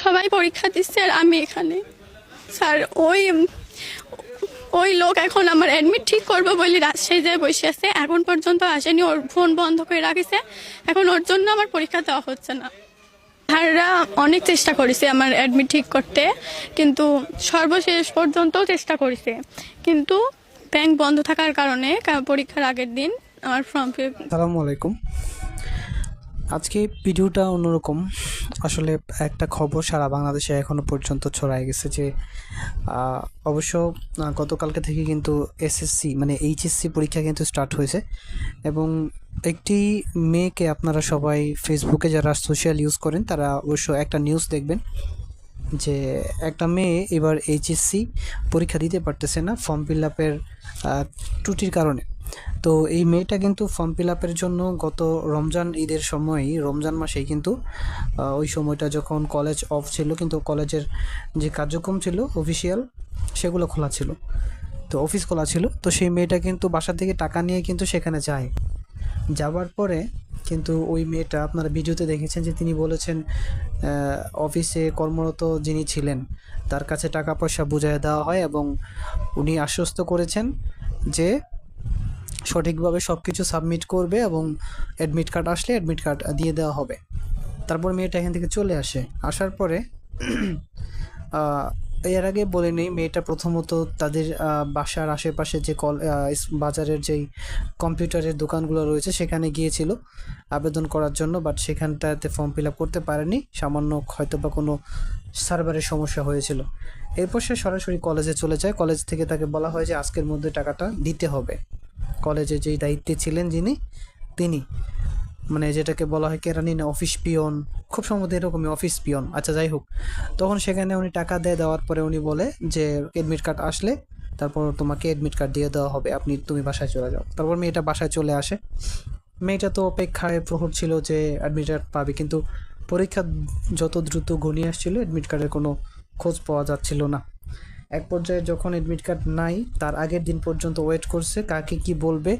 সবাই পরীক্ষা দিচ্ছে আর আমি এখানে। স্যার ওই লোক এখন আমার অ্যাডমিট ঠিক করবো বলে রাজশাহী যায় বসে আছে, এখন পর্যন্ত আসেনি, ওর ফোন বন্ধ করে রাখিছে। এখন ওর জন্য আমার পরীক্ষা দেওয়া হচ্ছে না। স্যাররা অনেক চেষ্টা করেছে আমার অ্যাডমিট ঠিক করতে, কিন্তু সর্বশেষ পর্যন্ত চেষ্টা করেছে, কিন্তু ব্যাংক বন্ধ থাকার কারণে পরীক্ষার আগের দিন আমার ফর্ম ফিল। আসসালামু আলাইকুম। আজকে ভিডিওটা অন্যরকম। আসলে একটা খবর সারা বাংলাদেশে এখনো পর্যন্ত ছড়ায় গেছে যে অবশ্য গতকালকে থেকে কিন্তু এসএসসি মানে এইচএসসি পরীক্ষা কিন্তু স্টার্ট হয়েছে, এবং একটি মেয়েকে আপনারা সবাই ফেসবুকে যারা সোশ্যাল ইউজ করেন তারা অবশ্য একটা নিউজ দেখবেন যে একটা মেয়ে এবার এইচএসসি পরীক্ষা দিতে পারতেছে না ফর্ম ফিল আপের ত্রুটির কারণে। তো এই মেয়েটা কিন্তু ফর্ম ফিল আপের জন্য গত রমজান ঈদের সময়ই, রমজান মাসেই কিন্তু ওই সময়টা যখন কলেজ অফ ছিল, কিন্তু কলেজের যে কার্যক্রম ছিল অফিসিয়াল সেগুলো খোলা ছিল, তো অফিস খোলা ছিল। তো সেই মেয়েটা কিন্তু বাসা থেকে টাকা নিয়ে কিন্তু সেখানে যায়। যাওয়ার পরে কিন্তু ওই মেয়েটা, আপনারা ভিডিওতে দেখেছেন যে তিনি বলেছেন অফিসে কর্মরত যিনি ছিলেন তার কাছে টাকা পয়সা বুঝিয়ে দেওয়া হয়, এবং উনি আশ্বস্ত করেছেন যে সঠিকভাবে সব কিছু সাবমিট করবে এবং অ্যাডমিট কার্ড আসলে অ্যাডমিট কার্ড দিয়ে দেওয়া হবে। তারপর মেয়েটা এখান থেকে চলে আসে। আসার পরে এর আগে বলে নেই, মেয়েটা প্রথমত তাদের বাসার আশেপাশে যে বাজারের যেই কম্পিউটারের দোকানগুলো রয়েছে সেখানে গিয়েছিল আবেদন করার জন্য, বাট সেখানটাতে ফর্ম ফিল আপ করতে পারেনি, সামান্য হয়তো বা কোনো সার্ভারের সমস্যা হয়েছিল। এরপর সে সরাসরি কলেজে চলে যায়। কলেজ থেকে তাকে বলা হয় যে আজকের মধ্যে টাকাটা দিতে হবে। কলেজে যেই দায়িত্বে ছিলেন তিনি, মানে যেটাকে বলা হয় কেরানি না অফিস পিয়ন, খুব সম্ভবত এরকমই অফিস পিয়ন। আচ্ছা, যাই হোক, তখন সেখানে উনি টাকা দেওয়ার পরে উনি বলে যে অ্যাডমিট কার্ড আসলে তারপর তোমাকে অ্যাডমিট কার্ড দিয়ে দেওয়া হবে, তুমি বাসায় চলে যাও। তারপর মেয়েটা বাসায় চলে আসে। মেয়েটা তো অপেক্ষায় প্রহর ছিল যে অ্যাডমিট কার্ড পাবে, কিন্তু পরীক্ষা যত দ্রুত ঘনিয়ে আসছিল অ্যাডমিট কার্ডের কোনো খোঁজ পাওয়া যাচ্ছিল না। এক পর্যায়ে যখন অ্যাডমিট কার্ড নাই, তার আগের দিন পর্যন্ত ওয়েট করছে, কাকে কি বলবে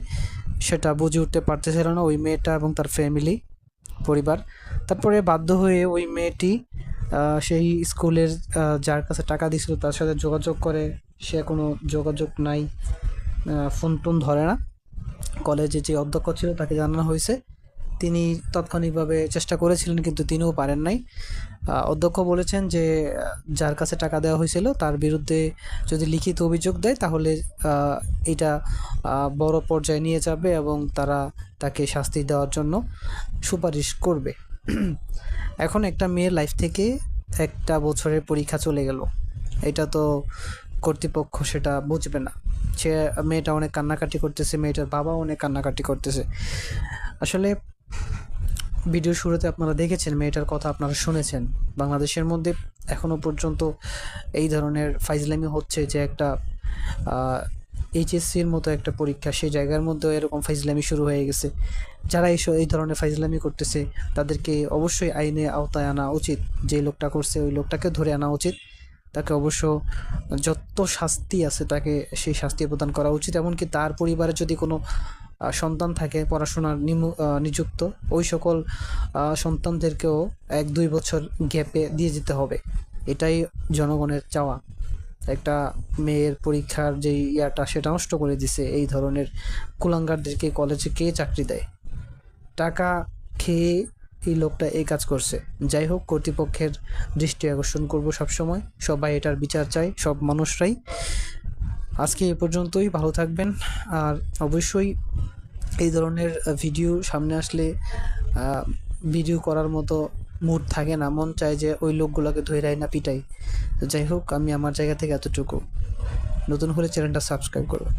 সেটা বুঝে উঠতে পারতেছিল না ওই মেয়েটা এবং তার ফ্যামিলি, পরিবার। তারপরে বাধ্য হয়ে ওই মেয়েটি সেই স্কুলের যার কাছে টাকা দিয়েছিল তার সাথে যোগাযোগ করে, সে কোনো যোগাযোগ নাই, ফোন টোন ধরে না। কলেজে যে অধ্যক্ষ ছিল তাকে জানানো হয়েছে, তিনি তাৎক্ষণিকভাবে চেষ্টা করেছিলেন কিন্তু তিনিও পারেন নাই। অধ্যক্ষ বলেছেন যে যার কাছে টাকা দেওয়া হয়েছিল তার বিরুদ্ধে যদি লিখিত অভিযোগ দেয় তাহলে এটা বড় পর্যায়ে নিয়ে যাবে এবং তারা তাকে শাস্তি দেওয়ার জন্য সুপারিশ করবে। এখন একটা মেয়ের লাইফ থেকে একটা বছরের পরীক্ষা চলে গেল, এটা তো কর্তৃপক্ষ সেটা বুঝবে না। মেয়েটা অনেক কান্নাকাটি করতেছে, মেয়েটার বাবা অনেক কান্নাকাটি করতেছে। আসলে ভিডিও শুরুতে আপনারা দেখেছেন, মেয়েটার কথা আপনারা শুনেছেন। বাংলাদেশের মধ্যে এখনও পর্যন্ত এই ধরনের ফাইজলামি হচ্ছে যে একটা এইচএসসির মতো একটা পরীক্ষা, সেই জায়গার মধ্যেও এরকম ফাইজলামি শুরু হয়ে গেছে। যারা এই ধরনের ফাইজলামি করতেছে তাদেরকে অবশ্যই আইনে আওতায় আনা উচিত। যে লোকটা করছে ওই লোকটাকে ধরে আনা উচিত, তাকে অবশ্য যত শাস্তি আছে তাকে সেই শাস্তি প্রদান করা উচিত। এমনকি তার পরিবারে যদি কোনো সন্তান থাকে পড়াশোনার নিযুক্ত, ওই সকল সন্তানদেরকেও 1-2 বছর গ্যাপে দিয়ে যেতে হবে। এটাই জনগণের চাওয়া। একটা মেয়ের পরীক্ষার যেই ইয়াটা সেটা নষ্ট করে দিছে এই ধরনের কুলাঙ্গারদেরকে। কলেজে কে চাকরি দেয়? টাকা খেয়ে এই লোকটা এই কাজ করছে। যাই হোক, কর্তৃপক্ষের দৃষ্টি আকর্ষণ করব সবসময়, সবাই এটার বিচার চাই, সব মানুষরাই। আজকে এ পর্যন্তই, ভালো থাকবেন। আর অবশ্যই এই ধরনের ভিডিও সামনে আসলে ভিডিও করার মতো মুড থাকে না, মন চায় যে ওই লোকগুলোকে ধইরাই না পিটাই। তো যাই হোক, আমি আমার জায়গা থেকে এতটুকু। নতুন হলে চ্যানেলটা সাবস্ক্রাইব করবেন।